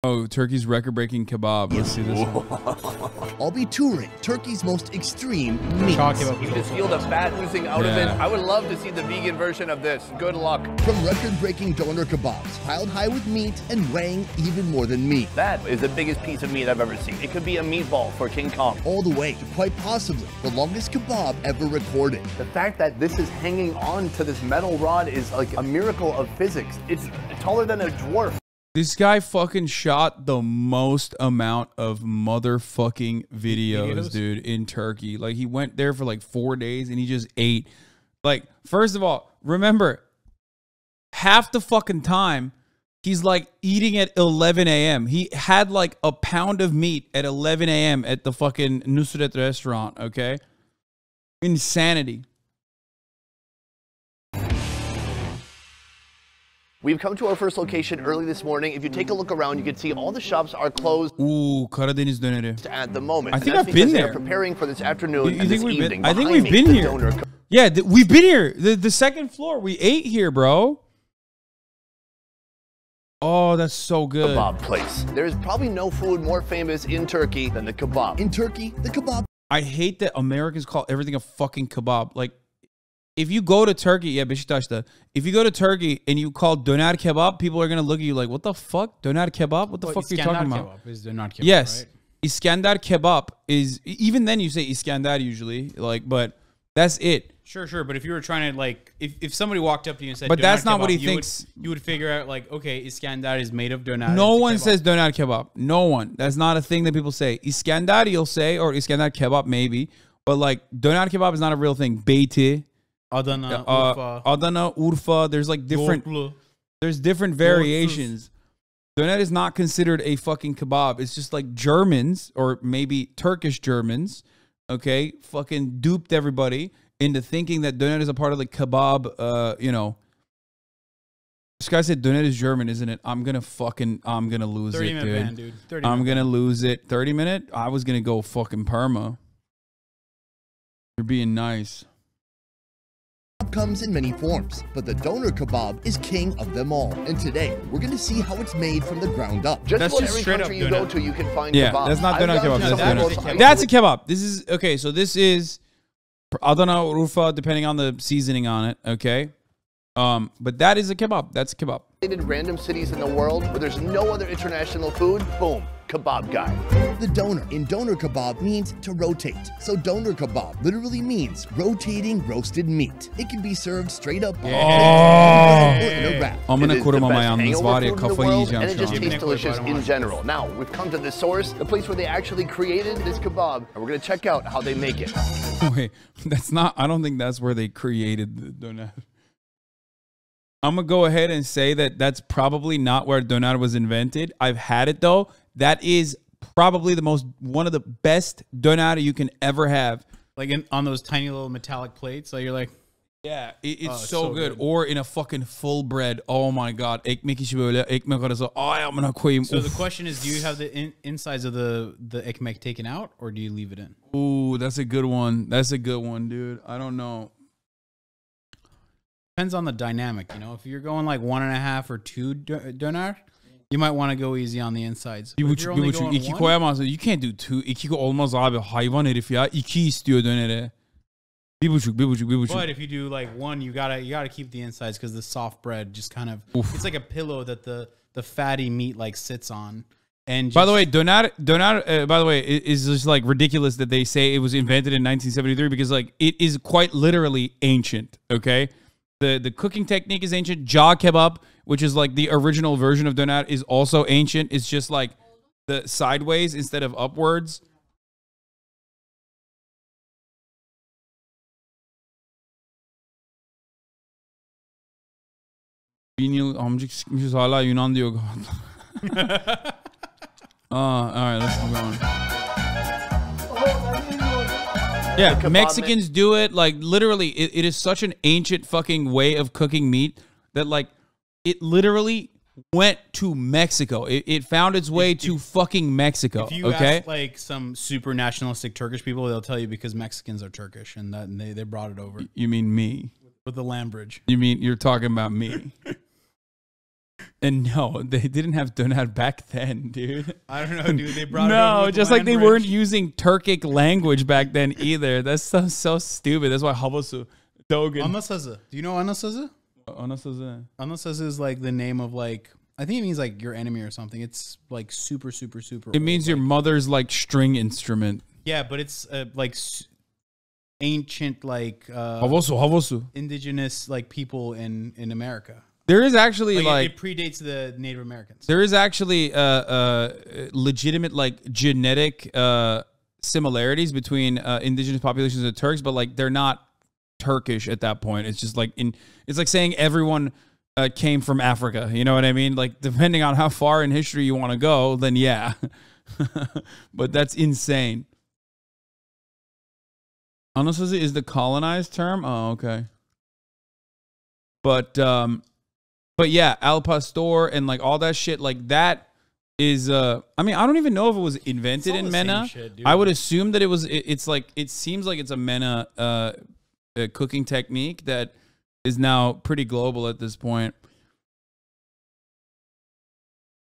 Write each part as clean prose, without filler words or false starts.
Oh, Turkey's record-breaking kebab. Let's see this one. I'll be touring Turkey's most extreme meats. You can just feel the fat oozing out of it. I would love to see the vegan version of this. Good luck. From record-breaking doner kebabs, piled high with meat and weighing even more than meat. That is the biggest piece of meat I've ever seen. It could be a meatball for King Kong. All the way to quite possibly the longest kebab ever recorded. The fact that this is hanging on to this metal rod is like a miracle of physics. It's taller than a dwarf. This guy fucking shot the most amount of motherfucking videos, dude, in Turkey. Like, he went there for like 4 days and he just ate. Like, first of all, remember, half the fucking time, he's like eating at 11 a.m. He had like a pound of meat at 11 a.m. at the fucking Nusret restaurant, okay? Insanity. We've come to our first location early this morning. If you take a look around, you can see all the shops are closed. Ooh, Karadeniz döneri. At the moment. I think I've been there. They're preparing for this afternoon and this evening. I think we've been here. Yeah, we've been here. The second floor. We ate here, bro. Oh, that's so good. Kebab place. There's probably no food more famous in Turkey than the kebab. In Turkey, the kebab. I hate that Americans call everything a fucking kebab. Like, if you go to Turkey, yeah, Beşiktaş'ta. If you go to Turkey and you call döner kebab, people are going to look at you like, what the fuck? Döner kebab? What the fuck are you talking about? Kebab is döner kebab, yes. Right? Iskandar kebab is, even then you say Iskandar usually, like, but that's it. Sure. But if you were trying to, like, if somebody walked up to you and said, but that's not kebab, what he thinks. You would figure out, like, okay, Iskandar is made of doner. No one says doner kebab. No one. That's not a thing that people say. Iskandar, you'll say, or Iskandar kebab, maybe. But, like, doner kebab is not a real thing. Beyti. Adana, Urfa. Adana, Urfa. There's like different. There's different variations. Doner is not considered a fucking kebab. It's just like Germans or maybe Turkish Germans, okay, fucking duped everybody into thinking that doner is a part of the kebab. You know, this guy said doner is German, isn't it? I'm gonna lose 30 it, minute dude. Ban, dude. 30 I'm gonna lose it. 30 minute. I was gonna go fucking perma. You're being nice. Comes in many forms, but the doner kebab is king of them all. And today, we're going to see how it's made from the ground up. Just about every country you go to, you can find kebab. That's not doner kebab. That's a kebab. This is, okay, so this is Adana, Urfa, depending on the seasoning on it, okay? But that is a kebab. That's a kebab. Random cities in the world where there's no other international food, boom, kebab guy. The doner in doner kebab means to rotate. So doner kebab literally means rotating roasted meat. It can be served straight up on or in a wrap. I'm gonna kurumama yalnız var ya, kafayı yiyeceğim and it şu just an. tastes delicious in general. Now, we've come to the source, the place where they actually created this kebab, and we're gonna check out how they make it. Wait, that's not, I don't think that's where they created the doner. I'm going to go ahead and say that that's probably not where doner was invented. I've had it, though. That is probably one of the best doner you can ever have. Like on those tiny little metallic plates. So you're like, yeah, it's so good. Or in a fucking full bread. Oh, my God. Ekmek işi böyle, ekmek arası. Ay, amına koyayım. So the question is, do you have the insides of the ekmek taken out, or do you leave it in? Ooh, that's a good one. That's a good one, dude. I don't know. Depends on the dynamic, you know. If you're going like 1.5 or 2 doner, you might want to go easy on the insides. You can't do 2. 2 olmaz abi. Hayvan herif ya. 2 istiyor dönere. 1.5. But if you do like 1, you gotta keep the insides because the soft bread just kind of it's like a pillow that the fatty meat like sits on. And by the way, doner by the way, is just like ridiculous that they say it was invented in 1973 because like it is quite literally ancient. Okay. The cooking technique is ancient. Jağ kebab, which is like the original version of doner, is also ancient. It's just like the sideways instead of upwards. Amcık sıkmışız hala Yunan diyor. All right, let's move on. Yeah, Mexicans do it. Like, literally, it is such an ancient fucking way of cooking meat that, like, it literally went to Mexico. It found its way to fucking Mexico. If you ask, like, some super nationalistic Turkish people, they'll tell you because Mexicans are Turkish and they brought it over. You mean me? With the land bridge. You mean you're talking about me? And no, they didn't have döner back then, dude. I don't know, dude. They brought it No, over just like they weren't using Turkic language back then either. That's so stupid. That's why havasu. Dogan. Anasazı. Do you know Anasazı? Anasazı. Anasazı is like the name of like, I think it means like your enemy or something. It's like super, super, super. It means your mother's like string instrument. Yeah, but it's like ancient like Havasu. indigenous like people in America. There is actually like it predates the Native Americans. there is actually legitimate like genetic similarities between indigenous populations of Turks, but like they're not Turkish at that point. It's just like it's like saying everyone came from Africa. You know what I mean? Like depending on how far in history you want to go, then yeah. But that's insane. Anasazı is the colonized term. Oh, okay. But yeah, Al Pastor and like all that shit, like that is I mean, I don't even know if it was invented in MENA. Shit, I would assume that it was it's like it seems like it's a MENA cooking technique that is now pretty global at this point.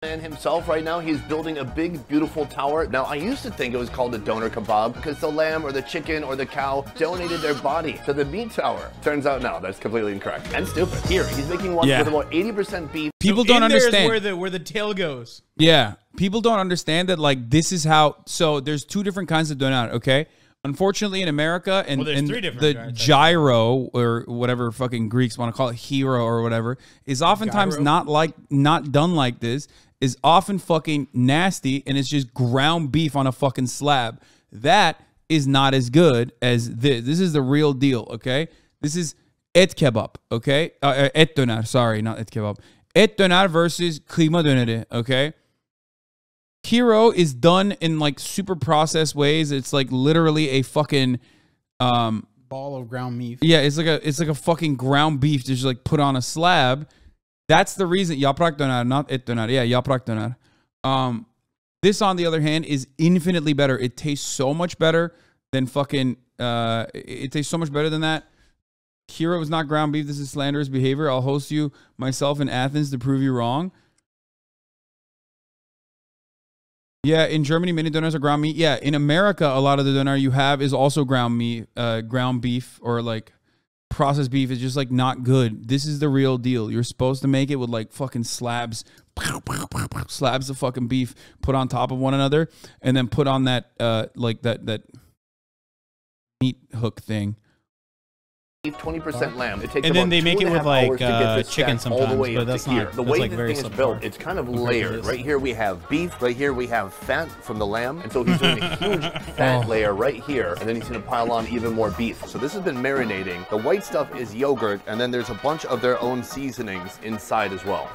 Man himself right now, he's building a big, beautiful tower. Now, I used to think it was called a doner kebab because the lamb or the chicken or the cow donated their body to the meat tower. Turns out, no, that's completely incorrect and stupid. Here, he's making one with about 80% beef. People don't understand where the tail goes. Yeah, people don't understand that. Like this is how. So there's two different kinds of doner. Okay. Unfortunately, in America, and the gyro or whatever fucking Greeks want to call it, hero or whatever, is oftentimes not done like this. Is often fucking nasty, and it's just ground beef on a fucking slab. That is not as good as this. This is the real deal. Okay, this is et kebab. Okay, et döner. Sorry, not et kebab. Et döner versus kıyma döneri. Okay. Hero is done in like super processed ways. It's like literally a fucking ball of ground beef. Yeah, it's like a fucking ground beef just like put on a slab. That's the reason yaprak döner, not et döner. Yeah, yaprak döner. This on the other hand is infinitely better. It tastes so much better than fucking it tastes so much better than that. Hero is not ground beef. This is slanderous behavior. I'll host you myself in Athens to prove you wrong. Yeah, in Germany, many doners are ground meat. Yeah, in America, a lot of the doner you have is also ground meat, ground beef, or like processed beef. Is just like not good. This is the real deal. You're supposed to make it with like fucking slabs of fucking beef put on top of one another, and then put on that like that meat hook thing. 20% lamb. It takes and then they make it with like chicken sometimes, all the way but that's not. The way the thing is built, it's kind of layered. Right here we have beef. Right here we have fat from the lamb, and so he's doing a huge fat layer right here, and then he's going to pile on even more beef. So this has been marinating. The white stuff is yogurt, and then there's a bunch of their own seasonings inside as well.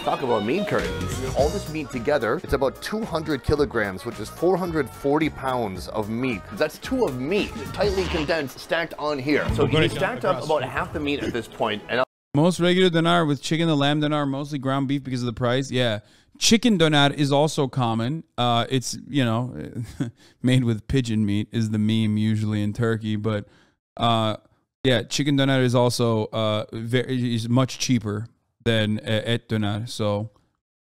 Talk about meat curtains. All this meat together, it's about 200 kilograms, which is 440 pounds of meat. That's two of meat, tightly condensed, stacked on here. So he stacked up about half the meat at this point. And most regular doner with chicken, the lamb doner, mostly ground beef because of the price. Yeah. Chicken doner is also common. It's, you know, made with pigeon meat is the meme usually in Turkey. But yeah, chicken doner is also is much cheaper than et doner. So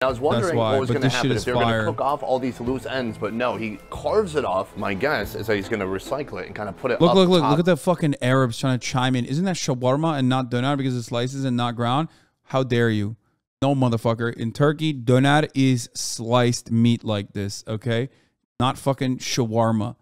I was wondering what was going to happen if they were going to cook off all these loose ends, but no, he carves it off. My guess is that he's going to recycle it and kind of put it up top. Look at the fucking Arabs trying to chime in. Isn't that shawarma and not doner because it slices and not ground? How dare you? No, motherfucker. In Turkey, doner is sliced meat like this, okay? Not fucking shawarma.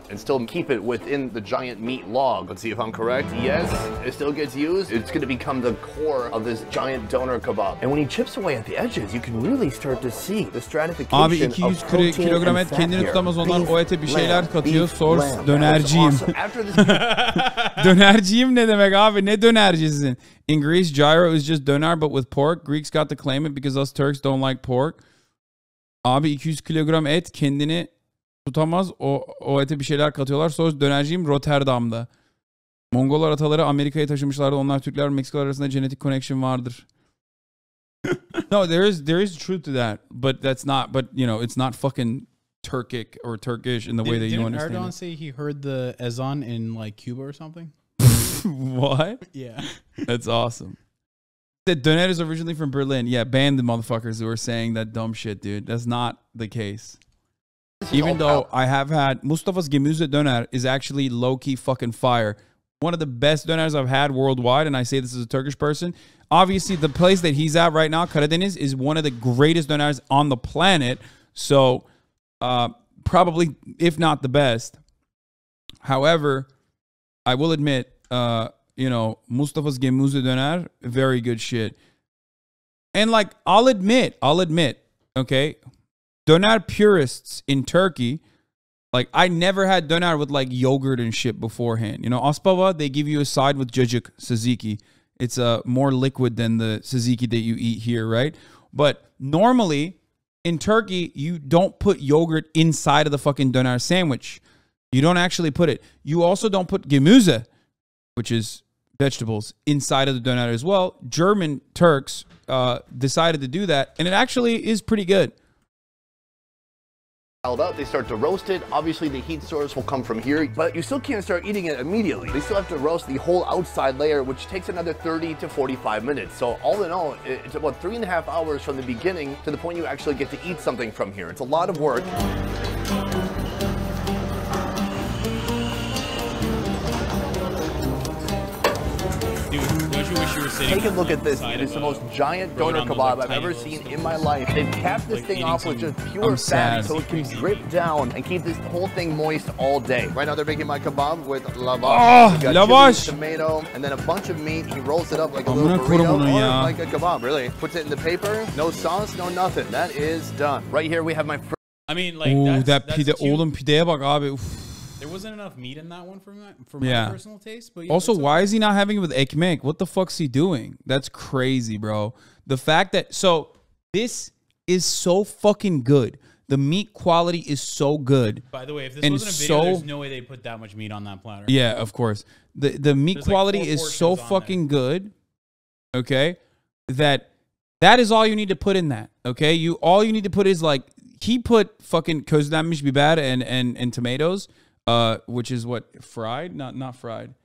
And still keep it within the giant meat log. Let's see if I'm correct. Yes, it still gets used. It's going to become the core of this giant doner kebab. And when he chips away at the edges, you can really start to see the stratification Abi 200 kilogram et kendini tutamaz onlar o ete bir şeyler katıyor. Source dönerciyim. Dönerciyim ne demek abi? Ne dönercisin? In Greece, gyro is just döner but with pork. Greeks got to claim it because us Turks don't like pork. Abi 200 kilogram et kendini tutamaz. O ete bir şeyler katıyorlar. Söz dönerciyim Rotterdam'da. Mongolar ataları Amerika'ya taşımışlardı. Onlar Türkler Meksikalılar arasında genetic connection vardır. No, there is truth to that, but that's not. But you know, it's not fucking Turkic or Turkish in the way that you understand. Didn't Erdogan say he heard the ezan in like Cuba or something? What? Yeah, that's awesome. that Doner is originally from Berlin. Yeah, ban the motherfuckers who are saying that dumb shit, dude. That's not the case. Even though I have had Mustafa's Gemüse Döner is actually low-key fucking fire. One of the best doners I've had worldwide, and I say this as a Turkish person. Obviously, the place that he's at right now, Karadeniz, is one of the greatest doners on the planet. So, probably, if not the best. However, I will admit, you know, Mustafa's Gemüse Döner, very good shit. And like, I'll admit, okay, Döner purists in Turkey, like, I never had Döner with like yogurt and shit beforehand. You know, Aspava, they give you a side with cacık tzatziki. It's more liquid than the tzatziki that you eat here, right? But normally in Turkey, you don't put yogurt inside of the fucking Döner sandwich. You don't actually put it. You also don't put Gemüse, which is vegetables, inside of the Döner as well. German Turks decided to do that, and it actually is pretty good. Up, they start to roast it. Obviously, the heat source will come from here, but you still can't start eating it immediately. They still have to roast the whole outside layer, which takes another 30 to 45 minutes. So all in all, it's about 3.5 hours from the beginning to the point you actually get to eat something from here. It's a lot of work. Take a look at this. It is the most giant doner kebab I've ever seen in my life. They've capped this thing off with just pure fat so it can drip down and keep this whole thing moist all day. Right now they're making my kebab with lavash. Oh, lavash. Tomato, and then a bunch of meat. He rolls it up like a little burrito, or like a kebab, really. Puts it in the paper, no sauce, no nothing. That is done. Right here we have my... I mean, like, ooh, that pide, oğlum pideye bak abi. There wasn't enough meat in that one for my personal taste. But yeah, also, why is he not having it with ekmek? What the fuck's he doing? That's crazy, bro. The fact that... So, this is so fucking good. The meat quality is so good. By the way, if this wasn't a video, there's no way they put that much meat on that platter. Yeah, of course. The meat quality is so fucking good, okay, that is all you need to put in that, okay? All you need to put is, like, he put fucking közlenmiş biber and tomatoes, which is what, fried? Not fried.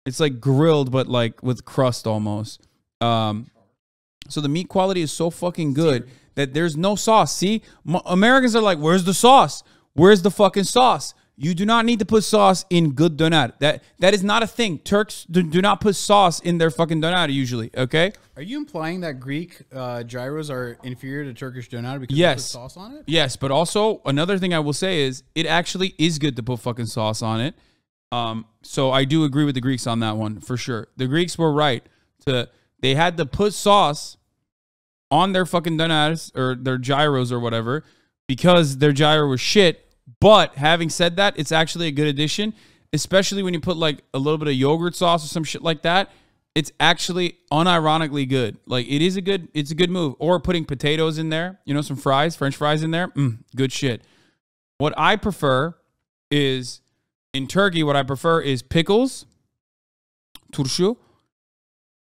It's like grilled, but like with crust almost. So the meat quality is so fucking good that there's no sauce. See, Americans are like, where's the sauce? Where's the fucking sauce? You do not need to put sauce in good doner. That is not a thing. Turks do not put sauce in their fucking doner usually, okay? Are you implying that Greek gyros are inferior to Turkish doner because they put sauce on it? Yes, but also another thing I will say is it actually is good to put fucking sauce on it. So I do agree with the Greeks on that one for sure. The Greeks were right. They had to put sauce on their fucking doners or their gyros or whatever because their gyro was shit. But having said that, it's actually a good addition, especially when you put like a little bit of yogurt sauce or some shit like that. It's actually unironically good. Like it's a good move. Or putting potatoes in there, you know, some fries, French fries in there. Good shit. What I prefer is in Turkey, what I prefer is pickles, turşu,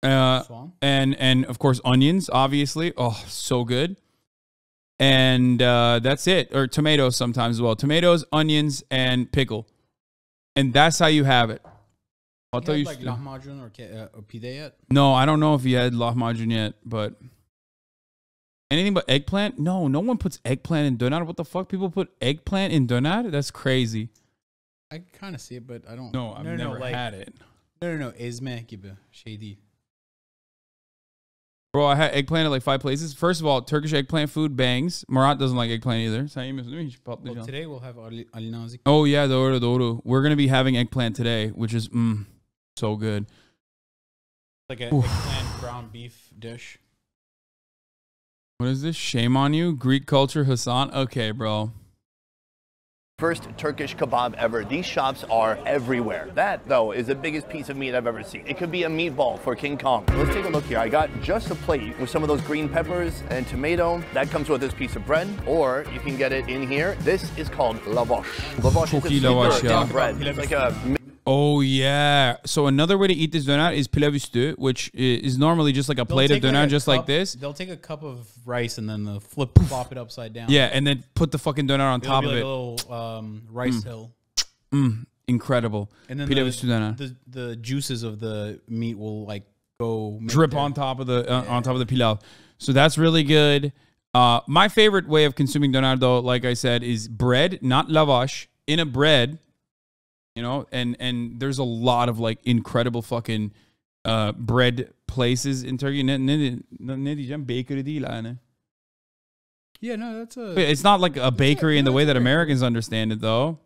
and of course onions, obviously. Oh, so good. And that's it. Or tomatoes sometimes as well. Tomatoes, onions, and pickle. And that's how you have it. I'll tell you. Like lahmacun or pide yet? No, I don't know if he had lahmacun yet, but anything but eggplant? No one puts eggplant in doner. What the fuck? People put eggplant in doner? That's crazy. I kind of see it, but I don't. No, I've never had it. No. Ezme gibi şey değil. Bro, I had eggplant at like 5 places. First of all, Turkish eggplant food bangs. Murat doesn't like eggplant either. Well, today we'll have Ali Nazik. Oh, yeah, doğru. We're going to be having eggplant today, which is so good. Like an eggplant ground beef dish. What is this? Shame on you? Greek culture, Hasan? Okay, bro. First Turkish kebab ever. These shops are everywhere. That, though, is the biggest piece of meat I've ever seen. It could be a meatball for King Kong. Let's take a look here. I got just a plate with some of those green peppers and tomato. That comes with this piece of bread, or you can get it in here. This is called lavash. Lavash is a bread. It's like a... Oh, yeah. So another way to eat this doner is pilav üstü, which is normally just like a plate of doner, just like this. They'll take a cup of rice and then they'll flop it upside down. Yeah, and then put the fucking doner on top of it. A little rice hill. Incredible. And then the juices of the meat will like go drip on top of the pilav. So that's really good. My favorite way of consuming doner, though, like I said, is bread, not lavash, in a bread. You know, and there's a lot of like incredible fucking bread places in Turkey. Ne diyeceğim? Bakery değil yani. Yeah, no, that's It's not like a bakery in the way that Americans understand it, though.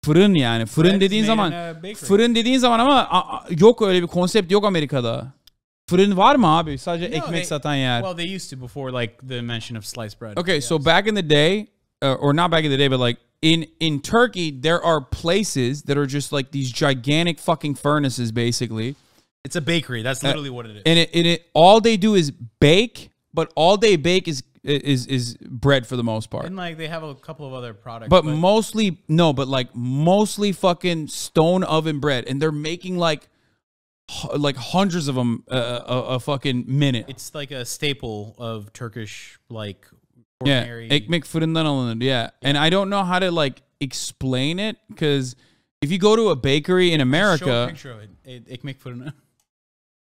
Fırın yani. Fırın dediğin zaman ama yok öyle bir konsept yok Amerika'da. Fırın var mı abi? Sadece ekmek satan yer. Well, they used to before like the mention of sliced bread. Okay, so back in the day, or not back in the day, but like in Turkey, there are places that are just like these gigantic fucking furnaces, basically. It's a bakery. That's literally what it is. And it all they do is bake, but all they bake is bread for the most part. And like they have a couple of other products. But mostly mostly fucking stone oven bread, and they're making like hundreds of them a fucking minute. It's like a staple of Turkish like ordinary. Yeah, ekmek fırından alınır. Yeah, and I don't know how to like explain it because if you go to a bakery in America, show a picture of it. Ekmek fırını.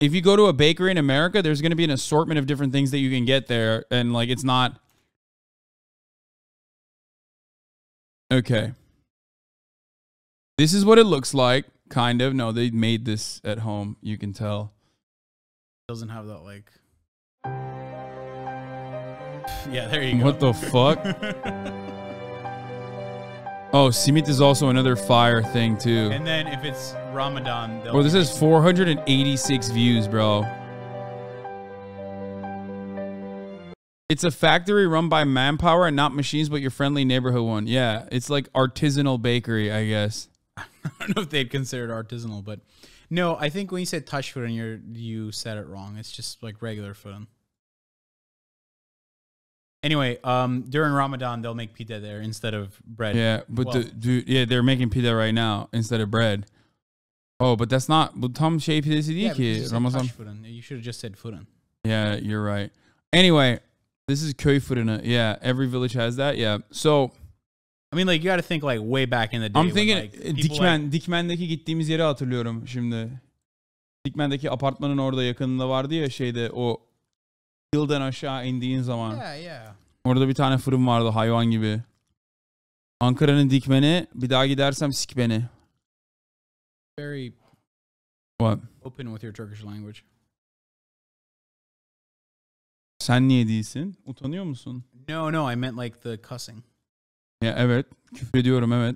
If you go to a bakery in America, there's going to be an assortment of different things that you can get there, and like it's not okay. This is what it looks like. Kind of. No, they made this at home. You can tell. Doesn't have that like. Yeah, there you go. What the fuck? Oh, simit is also another fire thing too. And then if it's Ramadan, bro, this has 486 views, bro. It's a factory run by manpower and not machines, but your friendly neighborhood one. Yeah, it's like artisanal bakery, I guess. I don't know if they'd consider it artisanal, but no, I think when you said taş fırın, you said it wrong. It's just like regular fırın. Anyway, during Ramadan, they'll make pita there instead of bread. Yeah, but they're making pita right now instead of bread. Oh, but that's not. Bu tam şey pidesi değil ki. Ramazan. You should have just said fırın. Yeah, you're right. Anyway, this is köy fırını. Yeah, every village has that. Yeah, so. I mean, like, you got to think, like, way back in the day. I'm thinking, like, Dikmen'deki gittiğimiz yeri hatırlıyorum şimdi. Dikmen'deki apartmanın orada yakınında vardı ya şeyde o yıldan aşağı indiğin zaman. Yeah. Orada bir tane fırın vardı hayvan gibi. Ankara'nın Dikmen'i, bir daha gidersem sik beni. Very What? Open with your Turkish language. Sen niye değilsin? Utanıyor musun? No, I meant like the cussing. Ya evet. Küfür ediyorum, evet.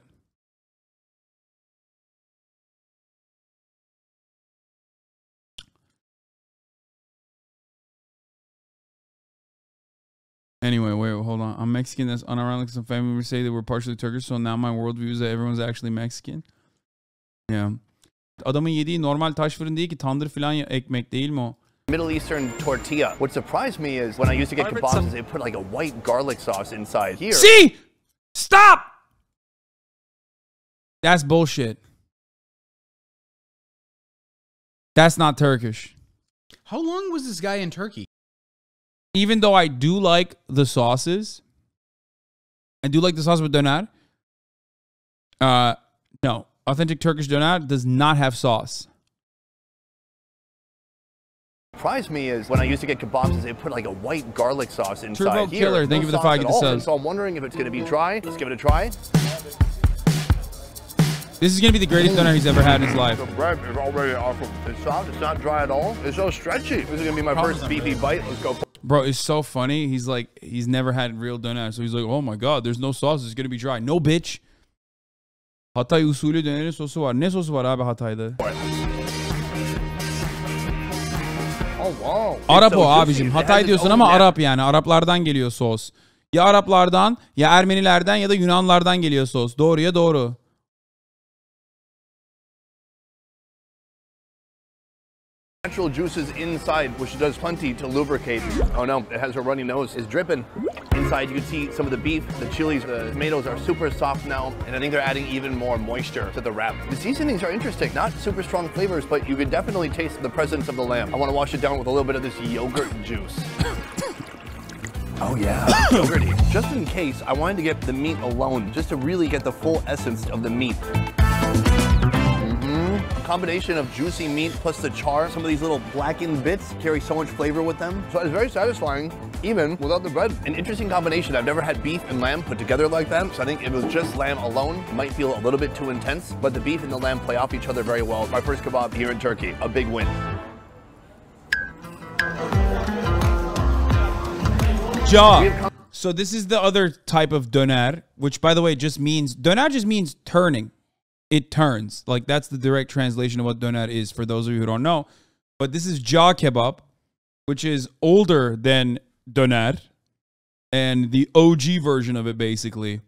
Anyway, wait, hold on. I'm Mexican. That's unironic. Some family members say that we're partially Turkish, so now my worldview is that everyone's actually Mexican. Yeah. Adamın yediği normal taş fırın değil ki, tandır falan ekmek değil mi o? Middle Eastern tortilla. What surprised me is when I used to get kebabs, they put like a white garlic sauce inside here. See? Stop! That's bullshit. That's not Turkish. How long was this guy in Turkey? Even though I do like the sauces, I do like the sauce with doner. No. Authentic Turkish doner does not have sauce. Surprised me is when I used to get kebabs, they put like a white garlic sauce inside Turbo here. Killer, thank you for the 5 subs. So I'm wondering if it's going to be dry. Let's give it a try. This is going to be the greatest doner he's ever had in his life. The bread is already awesome. It's soft. It's not dry at all. It's so stretchy. This is going to be my first beefy bite. Let's go. Bro, it's so funny. He's like, he's never had real doner. So he's like, oh my God, there's no sauce. It's going to be dry. No, bitch. Hatay usulü dönerin sosu var. Ne sosu var abi Hatay'da? Oh, wow. Arap o abicim. Hatay diyorsun ama Arap yani. Araplardan geliyor sos. Ya Araplardan, ya Ermenilerden ya da Yunanlardan geliyor sos. Doğruya doğru. Natural juices inside, which does plenty to lubricate. Oh no, it has a runny nose. It's dripping. Inside you can see some of the beef, the chilies, the tomatoes are super soft now, and I think they're adding even more moisture to the wrap. The seasonings are interesting, not super strong flavors, but you can definitely taste the presence of the lamb. I want to wash it down with a little bit of this yogurt juice. Oh yeah, yogurty. Just in case, I wanted to get the meat alone, just to really get the full essence of the meat. combination of juicy meat plus the char, some of these little blackened bits carry so much flavor with them. So it's very satisfying, even without the bread. An interesting combination. I've never had beef and lamb put together like that. So I think if it was just lamb alone, it might feel a little bit too intense, but the beef and the lamb play off each other very well. My first kebab here in Turkey, a big win. Ja. So this is the other type of döner, which by the way just means, döner just means turning. It turns. Like that's the direct translation of what döner is for those of you who don't know. But this is ja kebab, which is older than döner and the OG version of it basically.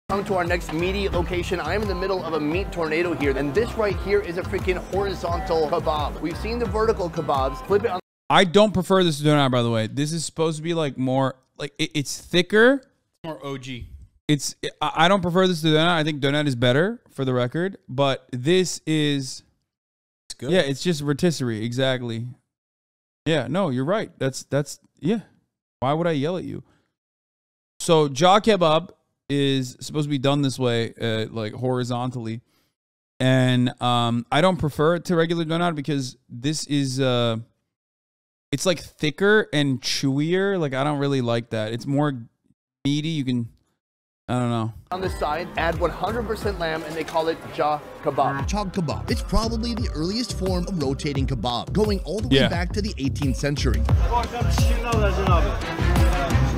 Come to our next meaty location. I am in the middle of a meat tornado here, and this right here is a freaking horizontal kebab. We've seen the vertical kebabs. Flip it on. I don't prefer this to döner, by the way. This is supposed to be like more, like it's thicker. More OG. I don't prefer this to döner. I think döner is better for the record, but this is, It's good. yeah, it's just rotisserie. Exactly. Yeah, no, you're right. That's, yeah. Why would I yell at you? So ja kebab is supposed to be done this way, like horizontally. And I don't prefer it to regular döner because this is, it's like thicker and chewier. Like I don't really like that. It's more meaty. You can, I don't know. On the side, add 100% lamb, and they call it ja kebab. Chog kebab. It's probably the earliest form of rotating kebab, going all the way back to the 18th century.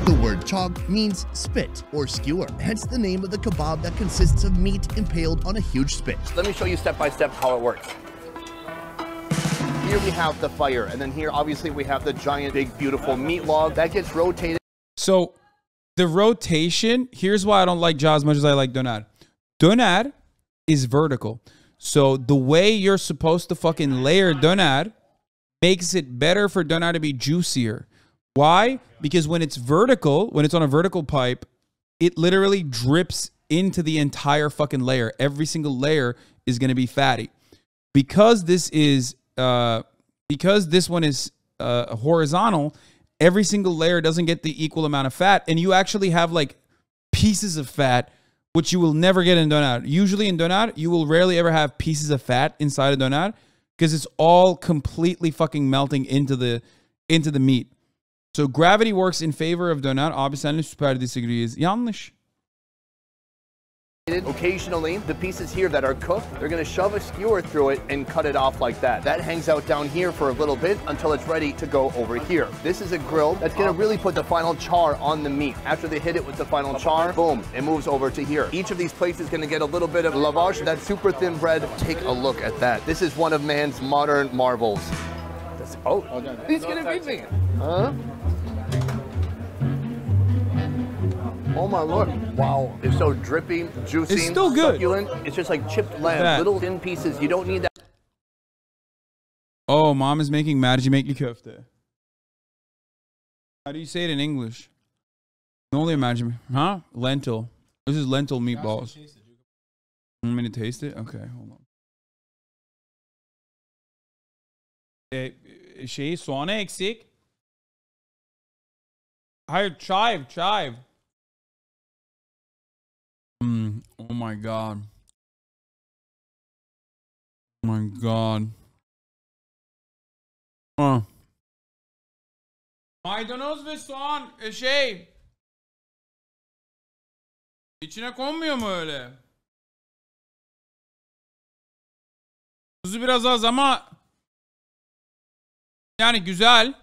The word chog means spit or skewer, hence the name of the kebab that consists of meat impaled on a huge spit. Let me show you step by step how it works. Here we have the fire, and then here obviously we have the giant, big, beautiful meat log that gets rotated. So the rotation, here's why I don't like ja as much as I like döner. Döner is vertical. So the way you're supposed to fucking layer döner makes it better for döner to be juicier. Why? Because when it's vertical, when it's on a vertical pipe, it literally drips into the entire fucking layer. Every single layer is going to be fatty. Because this is, because this one is horizontal, every single layer doesn't get the equal amount of fat, and you actually have like pieces of fat, which you will never get in döner. Usually in döner, you will rarely ever have pieces of fat inside of döner because it's all completely fucking melting into the meat. So gravity works in favor of döner. Abi seninle süper disagreeyiz. Yanlış. Occasionally, the pieces here that are cooked, they're going to shove a skewer through it and cut it off like that. That hangs out down here for a little bit until it's ready to go over here. This is a grill that's going to really put the final char on the meat. After they hit it with the final char, boom, it moves over to here. Each of these plates is going to get a little bit of lavash, that super thin bread. Take a look at that. This is one of man's modern marvels. Oh, he's going to beat me. Huh? Oh my lord. Wow. It's so drippy, juicy, it's still good. Succulent. It's just like chipped lamb, little thin pieces. You don't need that. Oh, mom is making mercimek köfte. How do you say it in English? Only imagine. Huh? Lentil. This is lentil meatballs. Want me to taste it? Okay, hold on. Soğanı eksik. Hayır, chive. Oh my god. Oh my god. Maydanoz ve soğan içine konmuyor mu öyle? Tuzu biraz az ama yani güzel.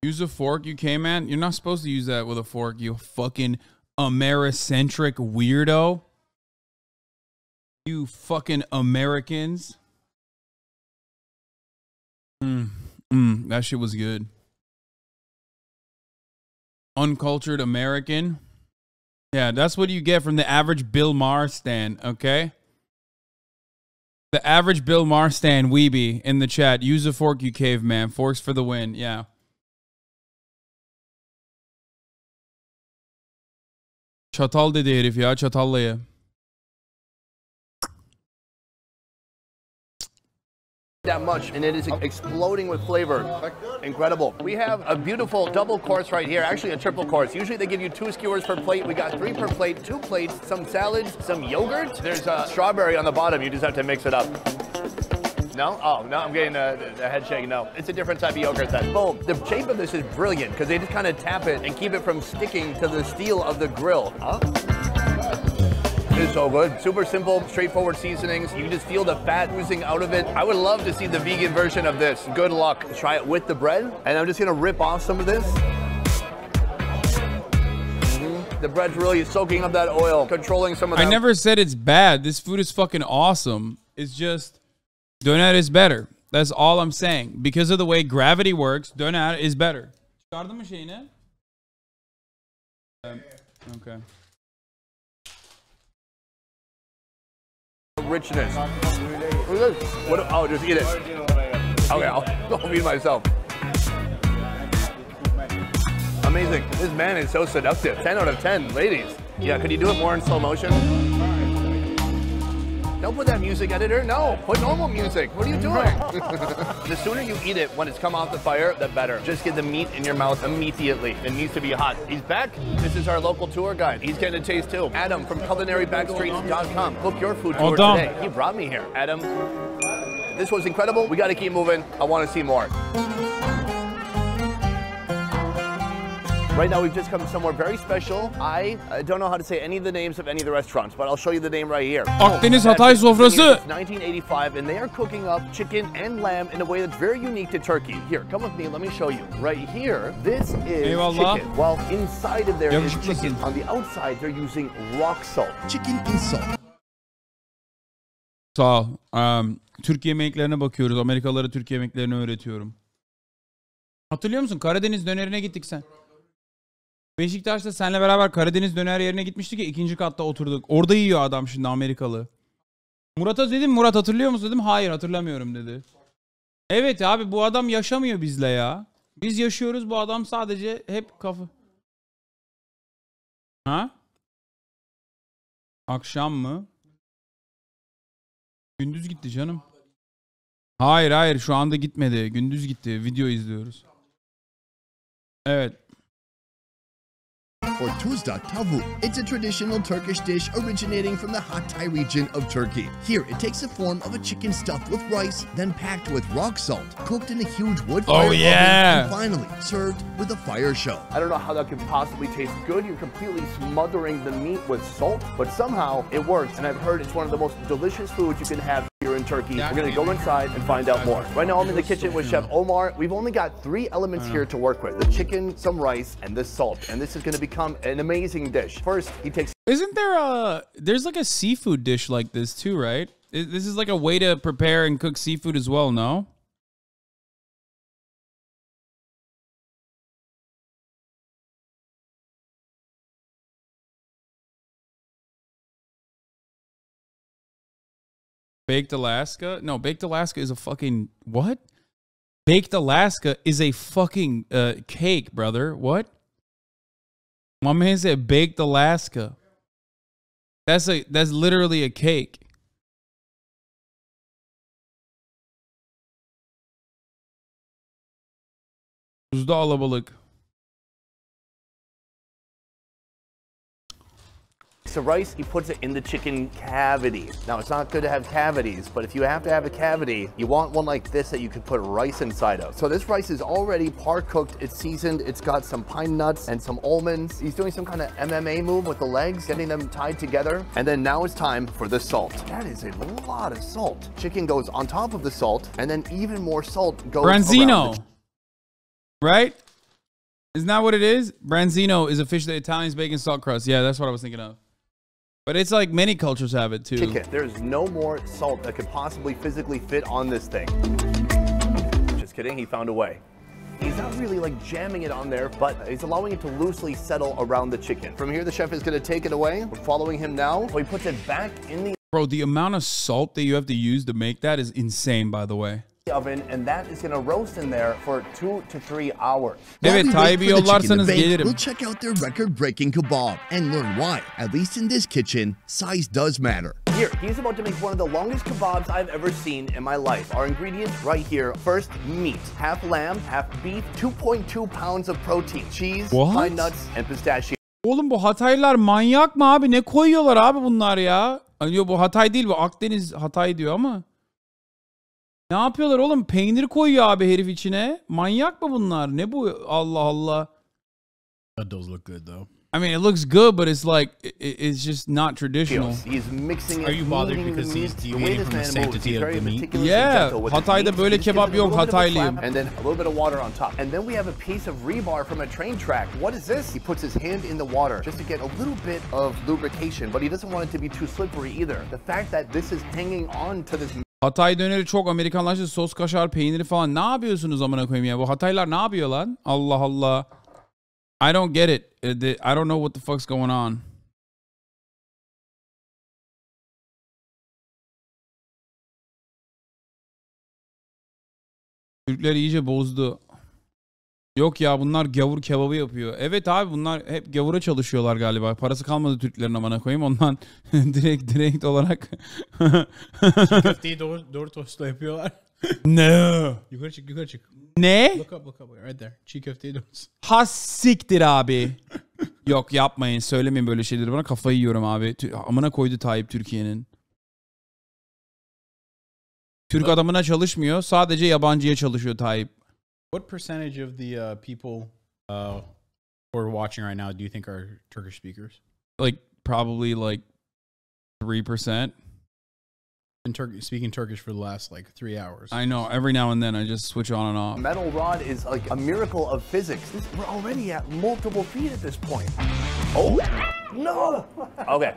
Use a fork, UK man. You're not supposed to use that with a fork, you fucking Americentric weirdo. You fucking Americans. That shit was good. Uncultured American. Yeah, that's what you get from the average Bill Maher stan, okay? The average Bill Maher stan weebie in the chat. Use a fork, you caveman. Forks for the win, yeah. Çatal dedi herif ya, çatalla ye. that much, and it is exploding with flavor. Incredible. We have a beautiful double course right here, actually a triple course. Usually they give you 2 skewers per plate. We got 3 per plate, 2 plates, some salads, some yogurt. There's a strawberry on the bottom. You just have to mix it up. No? Oh, no, I'm getting a head shake. No, it's a different type of yogurt then. Boom. The shape of this is brilliant because they just kind of tap it and keep it from sticking to the steel of the grill. Huh? It's so good. Super simple, straightforward seasonings. You can just feel the fat oozing out of it. I would love to see the vegan version of this. Good luck. Try it with the bread. And I'm just gonna rip off some of this. The bread's really soaking up that oil, controlling some of that. I never said it's bad. This food is fucking awesome. It's just, döner is better. That's all I'm saying. Because of the way gravity works, döner is better. Çıkardın mı şeyini? Okay. Richness. What? Oh, just eat it. Okay, I'll feed myself. Amazing. This man is so seductive. 10 out of 10, ladies. Yeah, could you do it more in slow motion? Don't put that music editor. No, put normal music. What are you doing? The sooner you eat it when it's come off the fire, the better. Just get the meat in your mouth immediately. It needs to be hot. He's back. This is our local tour guide. He's getting a taste too. Adam from culinarybackstreets.com. Book your food tour today. He brought me here. Adam, this was incredible. We got to keep moving. I want to see more. Right now, we've just come somewhere very special. I don't know how to say any of the names of any of the restaurants, but I'll show you the name right here. Akdeniz Hatay sofrası. It's 1985, and they are cooking up chicken and lamb in a way that's very unique to Turkey. Here, come with me, let me show you. Right here, this is chicken. While inside of there is chicken. On the outside, they're using rock salt. Chicken and salt. Sağ ol. Türk yemeklerine bakıyoruz. Amerikalılara Türk yemeklerini öğretiyorum. Hatırlıyor musun? Karadeniz dönerine gittik sen. Beşiktaş'ta seninle beraber Karadeniz döner yerine gitmiştik ya, 2. katta oturduk. Orada yiyor adam şimdi, Amerikalı. Murat'a dedim, Murat hatırlıyor musun dedim. Hayır hatırlamıyorum dedi. Evet abi, bu adam yaşamıyor bizle ya. Biz yaşıyoruz, bu adam sadece hep kafa. Ha? Akşam mı? Gündüz gitti canım. Hayır şu anda gitmedi. Gündüz gitti. Video izliyoruz. Evet. Or tuzda tavu. It's a traditional Turkish dish originating from the Hatay region of Turkey. Here, it takes the form of a chicken stuffed with rice, then packed with rock salt, cooked in a huge wood fire oven, and finally served with a fire show. I don't know how that could possibly taste good. You're completely smothering the meat with salt, but somehow it works. And I've heard it's one of the most delicious foods you can have here in Turkey. We're gonna go inside and find out more. Right now I'm in the kitchen with Chef Omar. We've only got 3 elements here to work with: the chicken, some rice, and this salt. And this is gonna become an amazing dish. First, he takes... Isn't there there's like a seafood dish like this too, right? This is like a way to prepare and cook seafood as well, no? Baked Alaska? No, Baked Alaska is a fucking... What? Baked Alaska is a fucking cake, brother. What? My man said Baked Alaska. That's literally a cake. Tuzda alabalık. The rice, he puts it in the chicken cavity. Now, it's not good to have cavities, but if you have to have a cavity, you want one like this that you can put rice inside of. So this rice is already par-cooked, it's seasoned, it's got some pine nuts and some almonds. He's doing some kind of MMA move with the legs, getting them tied together. And then now it's time for the salt. That is a lot of salt. Chicken goes on top of the salt, and then even more salt goes Branzino, right? Isn't that what it is? Branzino is a fish that Italians bake in salt crust. Yeah, that's what I was thinking of. But it's like many cultures have it too. Chicken. There's no more salt that could possibly physically fit on this thing. Just kidding, he found a way. He's not really like jamming it on there, but he's allowing it to loosely settle around the chicken. From here, the chef is gonna take it away. We're following him now. So he puts it back in the... Bro, the amount of salt that you have to use to make that is insane, by the way. Oven, and that is going to roast in there for 2 to 3 hours. Evet, Tayyip'i yollarsanız gelirim. We'll check out their record-breaking kebab and learn why, at least in this kitchen, size does matter. Here, he's about to make one of the longest kebabs I've ever seen in my life. Our ingredients right here. First, meat. Half lamb, half beef, 2.2 pounds of protein, cheese, pine nuts, and pistachio. Oğlum bu Hataylılar manyak mı abi? Ne koyuyorlar abi bunlar ya? Yok bu Hatay değil, bu Akdeniz Hatay diyor ama. Ne yapıyorlar oğlum? Peynir koyuyor abi herif içine. Manyak mı bunlar? Ne bu? Allah Allah. That does look good though. I mean, it looks good, but it's like it's just not traditional. He's mixing it. Are you bothered because he's deviating from the sanctity of the meat? Yeah, Hatay'da böyle kebap yok, Hataylıyım. And then a little bit of water on top. And then we have a piece of rebar from a train track. What is this? He puts his hand in the water just to get a little bit of lubrication, but he doesn't want it to be too slippery either. The fact that this is hanging on to this. Hatay döneri çok Amerikanlaştı, sos, kaşar, peyniri falan. Ne yapıyorsunuz amına koyayım ya? Bu Hataylar ne yapıyor lan? Allah Allah. I don't get it. I don't know what the fuck's going on. Türkler iyice bozdu. Yok ya, bunlar gavur kebabı yapıyor. Evet abi, bunlar hep gavura çalışıyorlar galiba. Parası kalmadı Türklerin amına koyayım. Ondan direkt olarak. Çiğ köfteyi doğru tostla yapıyorlar. No. Yukarı çık. Ne? Look up. Right there. Çiğ köfteyi doğru. Has siktir abi. Yok yapmayın. Söylemeyin böyle şeyleri bana. Kafayı yiyorum abi. Amına koydu Tayyip Türkiye'nin. Türk adamına çalışmıyor. Sadece yabancıya çalışıyor Tayyip. What percentage of the people who are watching right now do you think are Turkish speakers? Like probably like 3%. Been speaking Turkish for the last like 3 hours. I know. Every now and then I just switch on and off. Metal rod is like a miracle of physics. We're already at multiple feet at this point. Oh, no. Okay.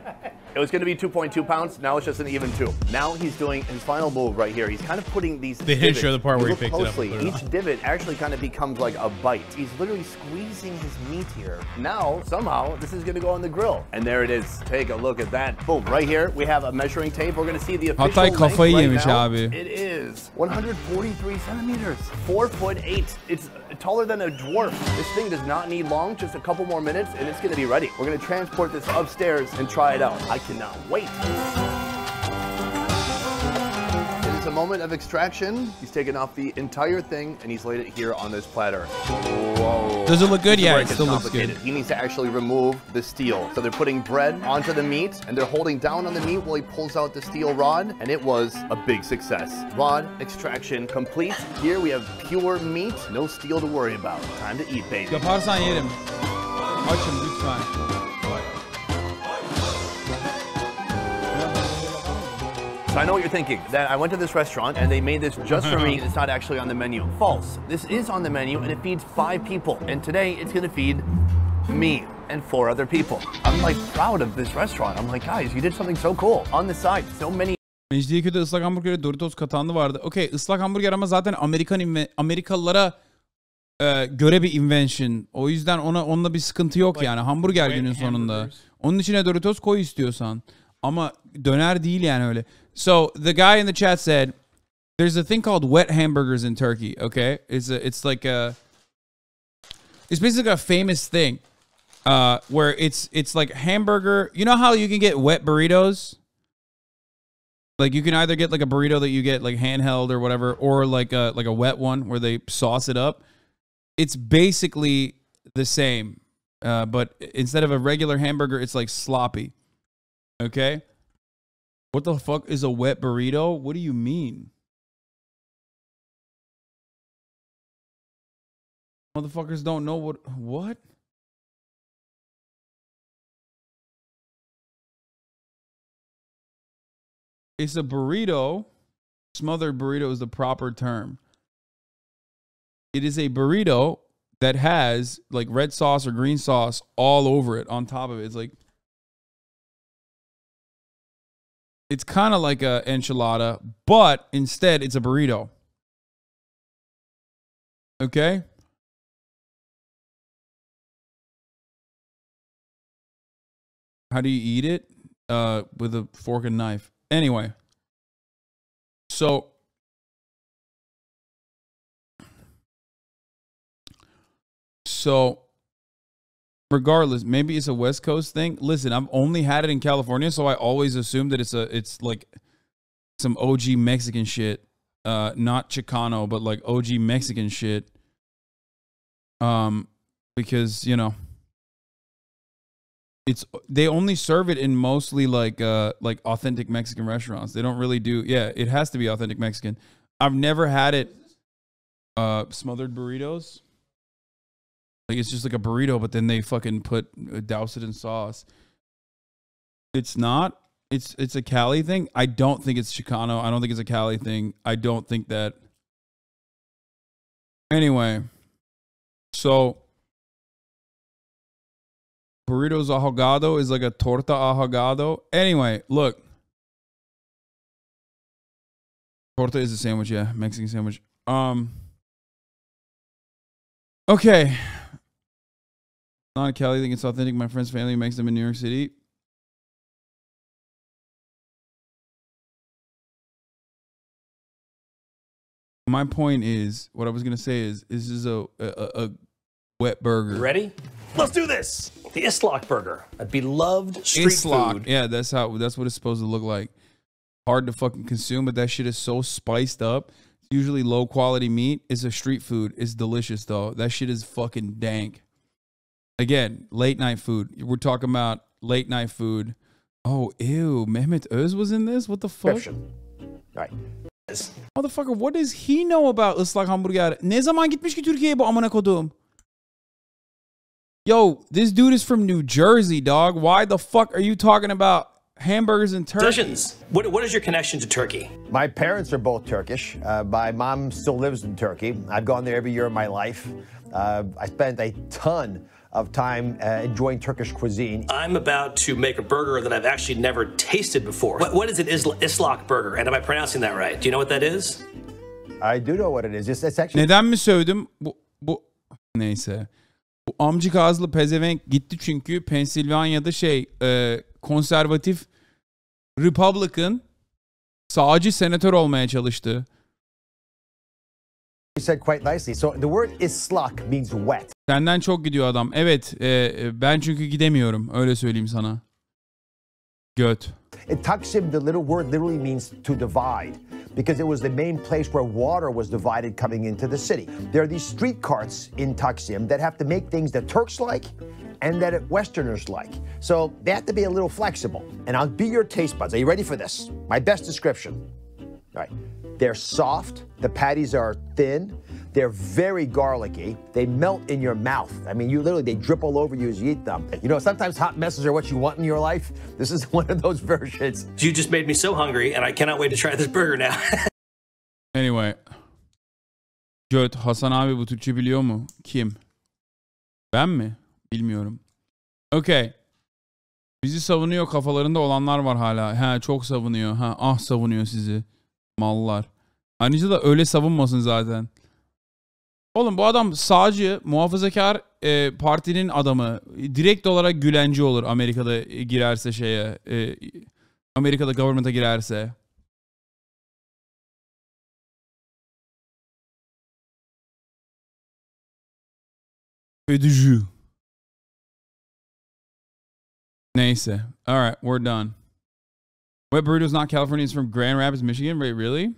It was going to be 2.2 pounds. Now it's just an even 2. Now he's doing his final move right here. He's kind of putting these They didn't show the part where he picked closely. it up. Each divot actually kind of becomes like a bite. He's literally squeezing his meat here. Now, somehow, this is going to go on the grill. And there it is. Take a look at that. Boom. Right here, we have a measuring tape. We're going to see the official Hatay kafayı length yemiş right now. abi. It is 143 centimeters. 4'8". It's taller than a dwarf. This thing does not need long. Just a couple more minutes, and it's going to be ready. We're going to transport this upstairs and try it out. I cannot wait. It is a moment of extraction. He's taken off the entire thing, and he's laid it here on this platter. Whoa. Does it look good? Yeah, It it still looks good. He needs to actually remove the steel. So they're putting bread onto the meat, and they're holding down on the meat while he pulls out the steel rod, and it was a big success. Rod extraction complete. Here we have pure meat, no steel to worry about. Time to eat, baby. Yaparsan yerim. Açım lütfen. So I know what you're thinking, that I went to this restaurant and they made this just for me. It's not actually on the menu. False. This is on the menu and it feeds 5 people. And today it's gonna feed me and 4 other people. I'm like proud of this restaurant. I'm like, guys, you did something so cool. On the side, so many. Mecidiyeköy'de ıslak hamburgerde Doritos katanlı vardı. Okey, ıslak hamburger ama zaten Amerikalılara göre bir invention. O yüzden onunla bir sıkıntı yok yani. Hamburger günün sonunda. Onun içine Doritos koy istiyorsan. Ama döner değil yani öyle. So the guy in the chat said, "There's a thing called wet hamburgers in Turkey." Okay, it's basically a famous thing where it's like hamburger. You know how you can get wet burritos? Like you can either get like a burrito that you get like handheld or whatever, or like a wet one where they sauce it up. It's basically the same, but instead of a regular hamburger, it's like sloppy. Okay. What the fuck is a wet burrito? What do you mean? Motherfuckers don't know what? It's a burrito. Smothered burrito is the proper term. It is a burrito that has like red sauce or green sauce all over it on top of it. It's like, it's kind of like a enchilada, but instead it's a burrito. Okay? How do you eat it? With a fork and knife. Anyway. So regardless, maybe it's a West Coast thing. Listen, I've only had it in California, so I always assume that it's like some OG Mexican shit. Not Chicano, but like OG Mexican shit. Because, you know, they only serve it in mostly like authentic Mexican restaurants. They don't really do. Yeah, it has to be authentic Mexican. I've never had it. Smothered burritos. Like it's just like a burrito, but then they fucking douse it in sauce. It's not. It's a Cali thing. I don't think it's Chicano. I don't think it's a Cali thing. I don't think that. Anyway, so. Burritos ahogado is like a torta ahogado. Anyway, look. Torta is a sandwich, yeah. Mexican sandwich. Okay. Not a Cali thing. It's authentic. My friend's family makes them in New York City. My point is, what I was going to say is, this is a wet burger. Ready? Let's do this. The Islak burger, a beloved street food. Yeah, that's what it's supposed to look like. Hard to fucking consume, but that shit is so spiced up. It's usually low quality meat. It's a street food. It's delicious though. That shit is fucking dank. Again, late night food. We're talking about late night food. Oh, ew. Mehmet Öz was in this? What the fuck? Right. Motherfucker, what does he know about ıslak hamburger? Ne zaman gitmiş ki Türkiye'ye bu amına kodum? Yo, this dude is from New Jersey, dog. Why the fuck are you talking about hamburgers in Turkey? What is your connection to Turkey? My parents are both Turkish. My mom still lives in Turkey. I've gone there every year of my life. I spent a ton of time enjoying Turkish cuisine. I'm about to make a burger that I've actually never tasted before. What is an Islak burger? And am I pronouncing that right? Do you know what that is? I do know what it is. It's actually... Neden mi sövdüm? Bu neyse. Bu amcık ağızlı pezevenk gitti çünkü Pensilvanya'da konservatif Republican sağcı senatör olmaya çalıştı. You said quite nicely. So the word Islak means wet. Senden çok gidiyor adam. Evet, ben çünkü gidemiyorum. Öyle söyleyeyim sana. Göt. In Taksim, the little word literally means to divide, because it was the main place where water was divided coming into the city. There are these street carts in Taksim that have to make things that Turks like and that Westerners like. So they have to be a little flexible. And I'll be your taste buds. Are you ready for this? My best description. All right. They're soft. The patties are thin. They're very garlicky. They melt in your mouth. I mean, they drip all over you as you eat them. You know, sometimes hot messes are what you want in your life. This is one of those versions. You just made me so hungry, and I cannot wait to try this burger now. Anyway. Göt, HasanAbi bu Türkçe biliyor mu? Kim? Ben mi? Bilmiyorum. Okay. Bizi savunuyor kafalarında olanlar var hala. Çok savunuyor. Savunuyor sizi. Mallar. Ayrıca da öyle savunmasın zaten. Oğlum bu adam sağcı, muhafazakar partinin adamı. Direkt olarak Gülenci olur Amerika'da girerse Amerika'da government'a girerse. Ödücü. Neyse. All right, we're done. Wet burrito's not California, it's from Grand Rapids, Michigan. Wait, really?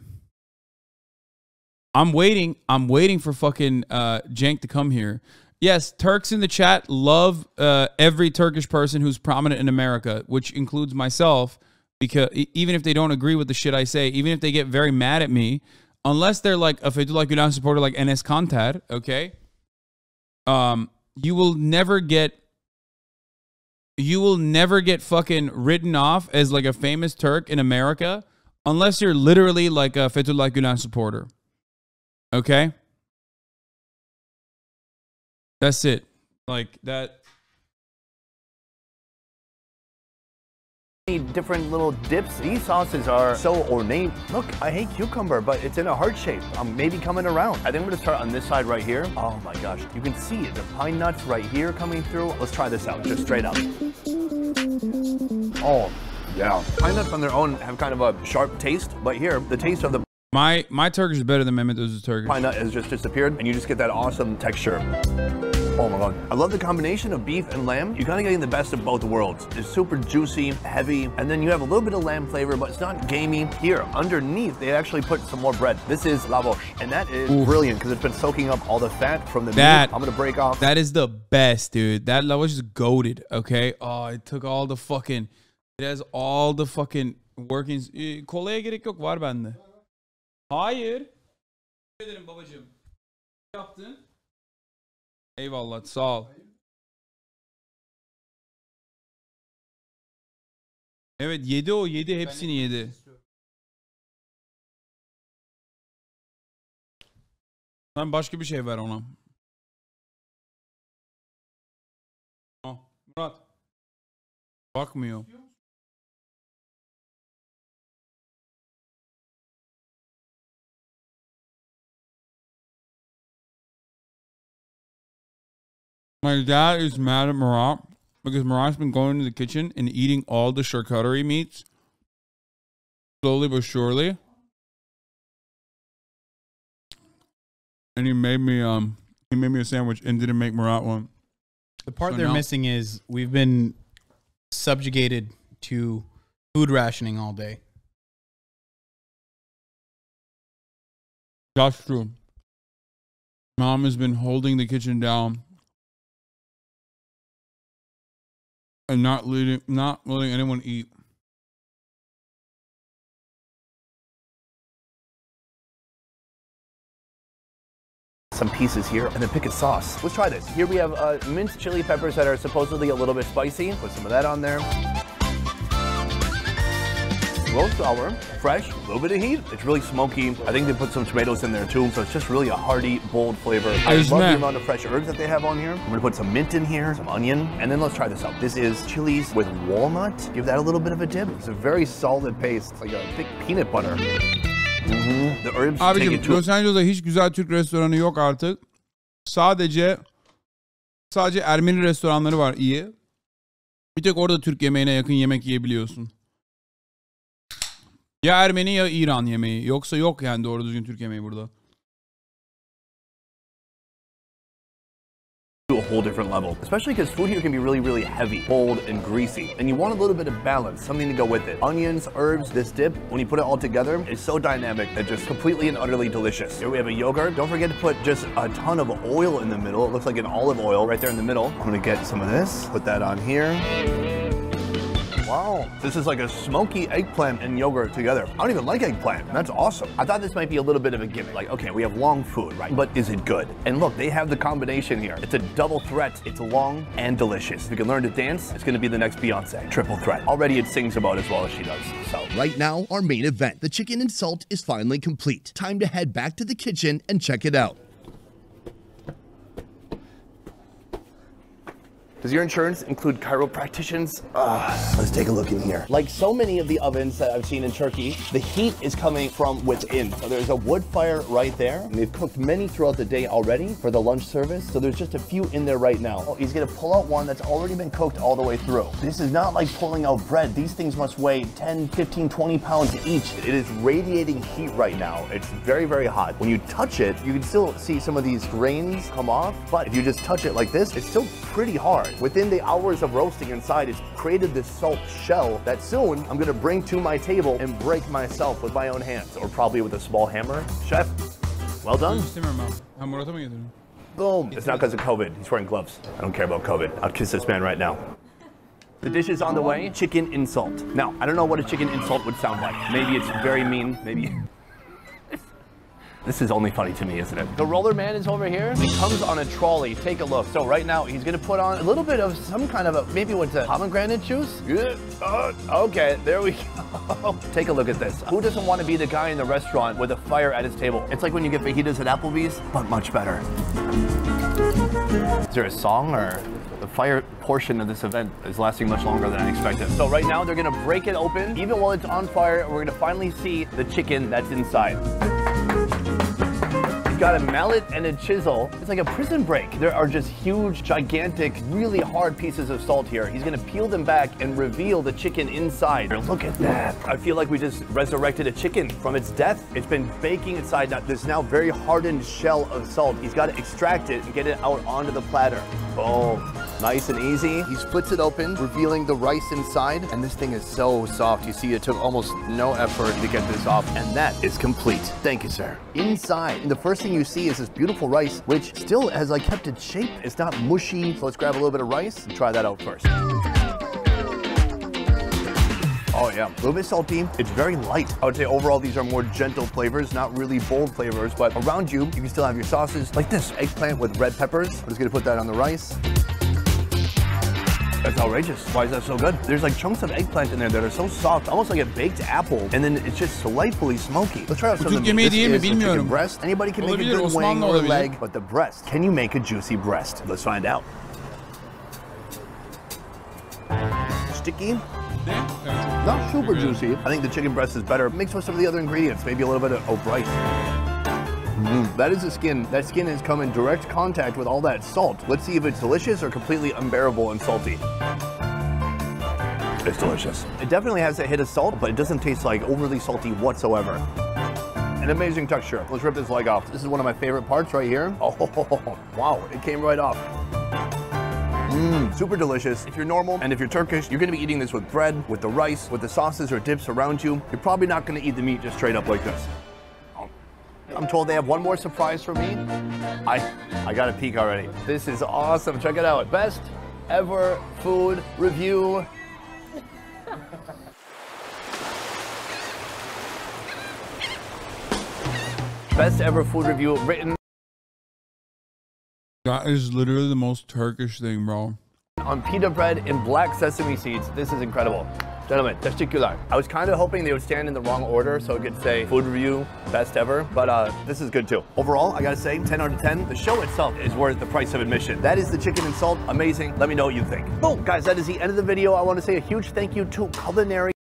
I'm waiting for fucking Cenk to come here. Yes, Turks in the chat love every Turkish person who's prominent in America, which includes myself, because even if they don't agree with the shit I say, even if they get very mad at me, unless they're like a Fethullah Gülen supporter like Enes Kanter, okay? You will never get fucking written off as like a famous Turk in America unless you're literally like a Fethullah Gülen supporter. Okay? That's it. Like that. Different little dips. These sauces are so ornate. Look, I hate cucumber, but it's in a heart shape. I'm maybe coming around. I think I'm gonna start on this side right here. Oh my gosh, you can see it. The pine nuts right here coming through. Let's try this out, just straight up. Oh, yeah. Pine nuts on their own have kind of a sharp taste, but here, the taste of the my Turkish is better than Mehmet Öz's Turkish. Pine nut has just disappeared, and you just get that awesome texture. Oh my God. I love the combination of beef and lamb. You're kind of getting the best of both worlds. It's super juicy, heavy, and then you have a little bit of lamb flavor, but it's not gamey. Here, underneath, they actually put some more bread. This is lavash, and that is brilliant because it's been soaking up all the fat from the meat. I'm gonna break off. That is the best, dude. That lavash is goated, okay? Oh, it took all the fucking, it has all the fucking workings. Kolaya gerek yok, var bende. Hayır. Teşekkür ederim babacığım. Ne yaptın? Eyvallah, sağ ol. Evet, yedi o, yedi, hepsini yedi. Sen başka bir şey ver ona. Murat. Bakmıyor. My dad is mad at Murat because Murat's been going to the kitchen and eating all the charcuterie meats slowly but surely. And he made me a sandwich and didn't make Murat one. The part they're missing is we've been subjugated to food rationing all day. That's true. Mom has been holding the kitchen down and not letting anyone eat. Some pieces here and then pick a sauce. Let's try this. Here we have minced chili peppers that are supposedly a little bit spicy. Put some of that on there. Roast sour, fresh, a little bit of heat. It's really smoky. I think they put some tomatoes in there too, so it's just really a hearty, bold flavor. I love the amount of fresh herbs that they have on here. I'm gonna put some mint in here, some onion, and then let's try this out. This is chilies with walnut. Give that a little bit of a dip. It's a very solid paste. It's like a thick peanut butter. The herbs Abicim, Los Angeles'da hiç güzel Türk restoranı yok artık. Sadece Ermeni restoranları var iyi. Bir tek orada Türk yemeğine yakın yemek yiyebiliyorsun. Ya Ermeni ya İran yemeği. Yoksa yok yani doğru düzgün Türk yemeği burada. To a whole different level, especially because food here can be really, really heavy, bold, and greasy, and you want a little bit of balance, something to go with it. Onions, herbs, this dip, when you put it all together, it's so dynamic and just completely and utterly delicious. Here we have a yogurt. Don't forget to put just a ton of oil in the middle. It looks like an olive oil right there in the middle. I'm gonna get some of this, put that on here. Wow, this is like a smoky eggplant and yogurt together. I don't even like eggplant. That's awesome. I thought this might be a little bit of a gimmick. Like, okay, we have long food, right? But is it good? And look, they have the combination here. It's a double threat. It's long and delicious. If you can learn to dance, it's gonna be the next Beyonce. Triple threat. Already it sings about as well as she does. So right now, our main event, the chicken and salt, is finally complete. Time to head back to the kitchen and check it out. Does your insurance include chiropracticians? Let's take a look in here. Like so many of the ovens that I've seen in Turkey, the heat is coming from within. So there's a wood fire right there. And they've cooked many throughout the day already for the lunch service. So there's just a few in there right now. Oh, he's gonna pull out one that's already been cooked all the way through. This is not like pulling out bread. These things must weigh 10, 15, 20 pounds each. It is radiating heat right now. It's very, very hot. When you touch it, you can still see some of these grains come off. But if you just touch it like this, it's still pretty hard. Within the hours of roasting inside, it's created this salt shell that soon I'm gonna bring to my table and break myself with my own hands, or probably with a small hammer. Chef, well done. Boom. It's not because of COVID. He's wearing gloves. I don't care about COVID. I'll kiss this man right now. The dish is on the way, chicken insult. Now, I don't know what a chicken insult would sound like. Maybe it's very mean, maybe... This is only funny to me, isn't it? The roller man is over here. He comes on a trolley. Take a look. So right now, he's gonna put on a little bit of some kind of a, maybe what's a pomegranate juice? Okay, there we go. Take a look at this. Who doesn't want to be the guy in the restaurant with a fire at his table? It's like when you get fajitas at Applebee's, but much better. Is there a song or? The fire portion of this event is lasting much longer than I expected. So right now, they're gonna break it open. Even while it's on fire, we're gonna finally see the chicken that's inside. He's got a mallet and a chisel. It's like a prison break. There are just huge, gigantic, really hard pieces of salt here. He's gonna peel them back and reveal the chicken inside. Look at that. I feel like we just resurrected a chicken from its death. It's been baking inside this now very hardened shell of salt. He's got to extract it and get it out onto the platter. Boom. Nice and easy. He splits it open, revealing the rice inside. And this thing is so soft. You see, it took almost no effort to get this off. And that is complete. Thank you, sir. Inside, the first thing you see is this beautiful rice, which still has like kept its shape. It's not mushy. So let's grab a little bit of rice and try that out first. Oh yeah, a little bit salty. It's very light. I would say overall these are more gentle flavors, not really bold flavors, but around you can still have your sauces like this. Eggplant with red peppers. I'm just gonna put that on the rice. That's outrageous. Why is that so good? There's like chunks of eggplant in there that are so soft, almost like a baked apple, and then it's just delightfully smoky. Let's try out some of the meat. This is the chicken breast. Anybody can make a good wing or leg, but the breast, can you make a juicy breast? Let's find out. Sticky. Not super juicy. I think the chicken breast is better mixed with some of the other ingredients, maybe a little bit of rice. That is the skin. That skin has come in direct contact with all that salt. Let's see if it's delicious or completely unbearable and salty. It's delicious. It definitely has a hit of salt, but it doesn't taste like overly salty whatsoever. An amazing texture. Let's rip this leg off. This is one of my favorite parts right here. Oh, wow, it came right off. Super delicious. If you're normal and if you're Turkish, you're gonna be eating this with bread, with the rice, with the sauces or dips around you. You're probably not gonna eat the meat just straight up like this. I'm told they have one more surprise for me. I got a peek already. This is awesome. Check it out. Best ever food review. Best ever food review written. That is literally the most Turkish thing, bro. On pita bread and black sesame seeds. This is incredible. Gentlemen, teşekkürler. I was kind of hoping they would stand in the wrong order so it could say food review, best ever, but this is good too. Overall, I gotta say, 10 out of 10. The show itself is worth the price of admission. That is the chicken and salt. Amazing. Let me know what you think. Boom, guys, that is the end of the video. I want to say a huge thank you to Culinary.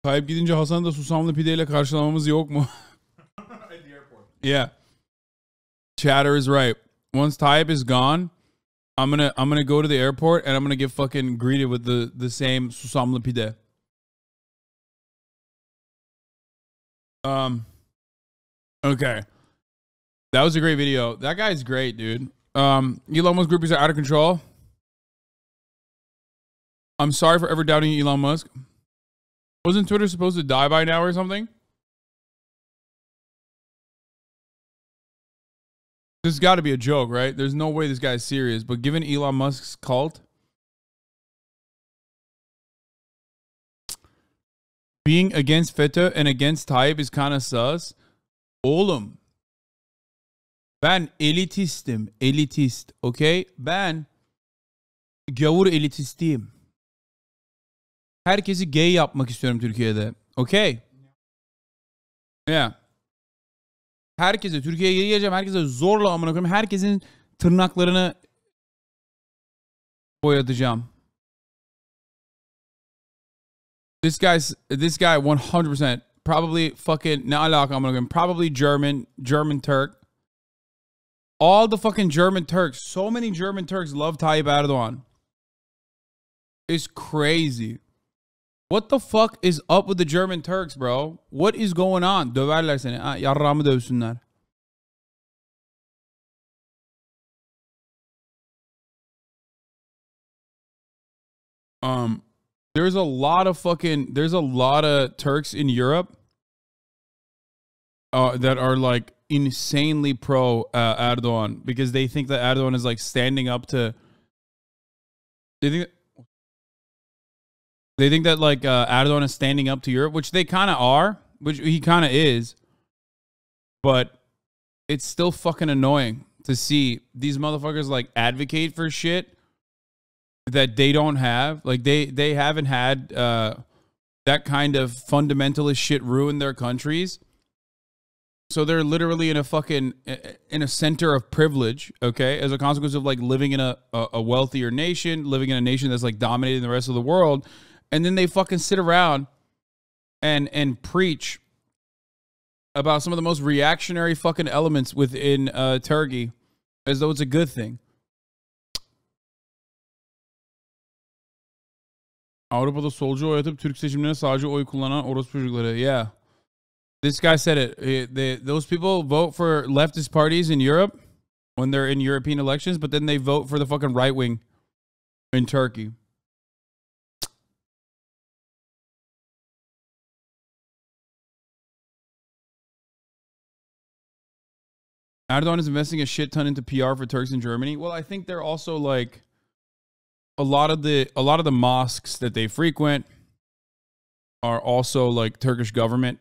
Tayyip gidince Hasan'ı da susamlı pideyle karşılamamız yok mu? At the airport. Yeah. Chatter is right. Once Tayyip is gone, I'm gonna go to the airport and I'm gonna get fucking greeted with the same susamlı pide. Okay. That was a great video. That guy's great, dude. Elon Musk groupies are out of control. I'm sorry for ever doubting Elon Musk. Wasn't Twitter supposed to die by now or something? This has got to be a joke, right? There's no way this guy's serious. But given Elon Musk's cult, being against FETÖ and against Tayyip is kind of sus. Oğlum, ben elitistim. Elitist, okay? Ben gavur elitistiyim. Herkesi gay yapmak istiyorum Türkiye'de. Okay? Yeah. Herkese Türkiye'ye geri geleceğim. Herkese zorla amına koyayım. Herkesin tırnaklarını boyatacağım. This guy 100% probably fucking ne alaka amına koyayım. Probably German Turk. All the fucking German Turks. So many German Turks love Tayyip Erdoğan. It's crazy. What the fuck is up with the German Turks, bro? What is going on? Döverler seni. Ha, yarrağımı dövsünler. There's a lot of Turks in Europe that are like insanely pro Erdoğan because they think that Erdoğan is like standing up to. They think that like Erdoğan is standing up to Europe, which they kind of are, which he kind of is. But it's still fucking annoying to see these motherfuckers like advocate for shit that they don't have. Like they haven't had that kind of fundamentalist shit ruin their countries. So they're literally in a center of privilege, okay, as a consequence of like living in a wealthier nation, living in a nation that's like dominating the rest of the world. And then they fucking sit around and preach about some of the most reactionary fucking elements within Turkey, as though it's a good thing. Avrupa'da solcu oy atıp Türk seçimlerine sağcı oy kullanan orospu çocukları. Yeah. This guy said it. Those people vote for leftist parties in Europe when they're in European elections, but then they vote for the fucking right wing in Turkey. Erdogan is investing a shit ton into PR for Turks in Germany. Well, I think they're also like a lot of the mosques that they frequent are also like Turkish government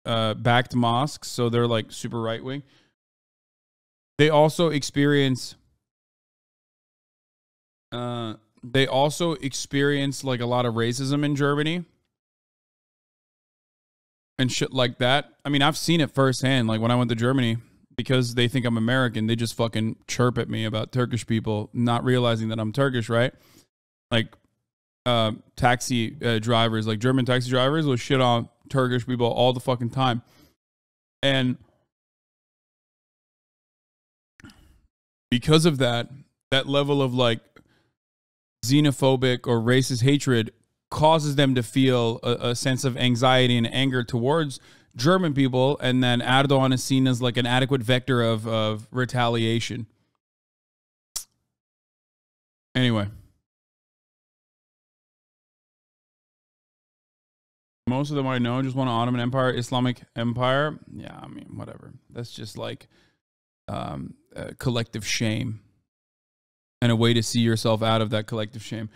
backed mosques, so they're like super right wing. They also experience like a lot of racism in Germany and shit like that. I mean, I've seen it firsthand. Like when I went to Germany, because they think I'm American, they just fucking chirp at me about Turkish people, not realizing that I'm Turkish, right? Like taxi drivers, like German taxi drivers will shit on Turkish people all the fucking time. And because of that level of like xenophobic or racist hatred causes them to feel a sense of anxiety and anger towards German people, and then Erdogan is seen as like an adequate vector of retaliation. Anyway. Most of them I know just want an Ottoman Empire, Islamic Empire. Yeah, I mean, whatever. That's just like collective shame and a way to see yourself out of that collective shame.